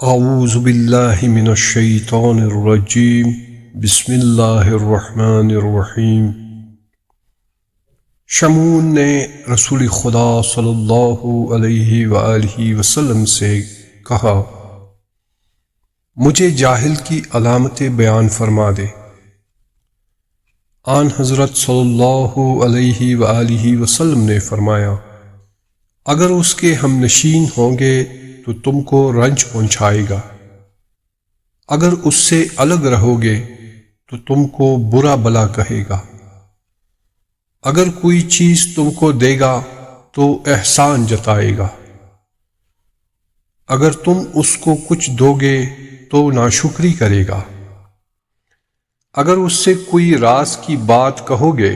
اعوذ باللہ من الشیطان الرجیم بسم اللہ الرحمن الرحیم۔ شمعون نے رسول خدا صلی اللہ علیہ وآلہ وسلم سے کہا، مجھے جاہل کی علامتیں بیان فرما دے۔ آن حضرت صلی اللہ علیہ وآلہ وسلم نے فرمایا، اگر اس کے ہم نشین ہوں گے تو تم کو رنج پہنچائے گا، اگر اس سے الگ رہو گے تو تم کو برا بلا کہے گا، اگر کوئی چیز تم کو دے گا تو احسان جتائے گا، اگر تم اس کو کچھ دو گے تو ناشکری کرے گا، اگر اس سے کوئی راز کی بات کہو گے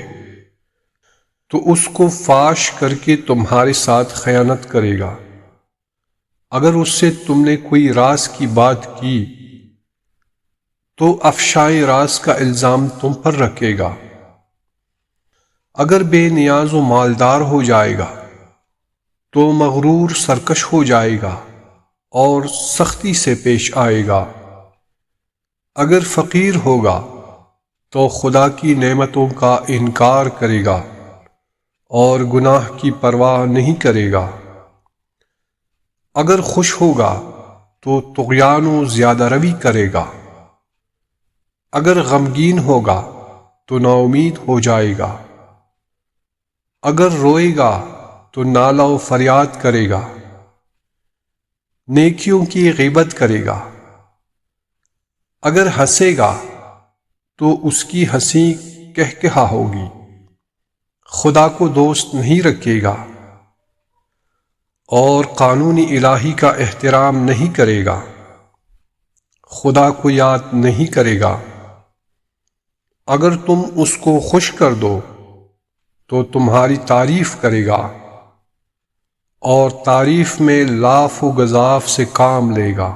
تو اس کو فاش کر کے تمہارے ساتھ خیانت کرے گا، اگر اس سے تم نے کوئی راز کی بات کی تو افشائے راز کا الزام تم پر رکھے گا، اگر بے نیاز و مالدار ہو جائے گا تو مغرور سرکش ہو جائے گا اور سختی سے پیش آئے گا، اگر فقیر ہوگا تو خدا کی نعمتوں کا انکار کرے گا اور گناہ کی پرواہ نہیں کرے گا، اگر خوش ہوگا تو طغیان و زیادہ روی کرے گا، اگر غمگین ہوگا تو نا امید ہو جائے گا، اگر روئے گا تو نالہ و فریاد کرے گا، نیکیوں کی غیبت کرے گا، اگر ہنسے گا تو اس کی ہنسی کہکہا ہوگی، خدا کو دوست نہیں رکھے گا اور قانون الہی کا احترام نہیں کرے گا، خدا کو یاد نہیں کرے گا، اگر تم اس کو خوش کر دو تو تمہاری تعریف کرے گا اور تعریف میں لاف و گزاف سے کام لے گا،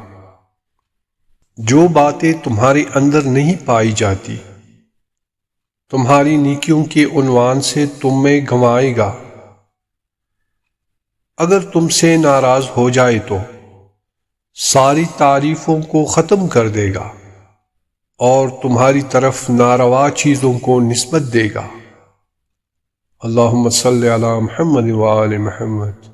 جو باتیں تمہارے اندر نہیں پائی جاتی تمہاری نیکیوں کے عنوان سے تم میں گنوائے گا، اگر تم سے ناراض ہو جائے تو ساری تعریفوں کو ختم کر دے گا اور تمہاری طرف ناروا چیزوں کو نسبت دے گا۔ اللہم صلی علی محمد وآل محمد۔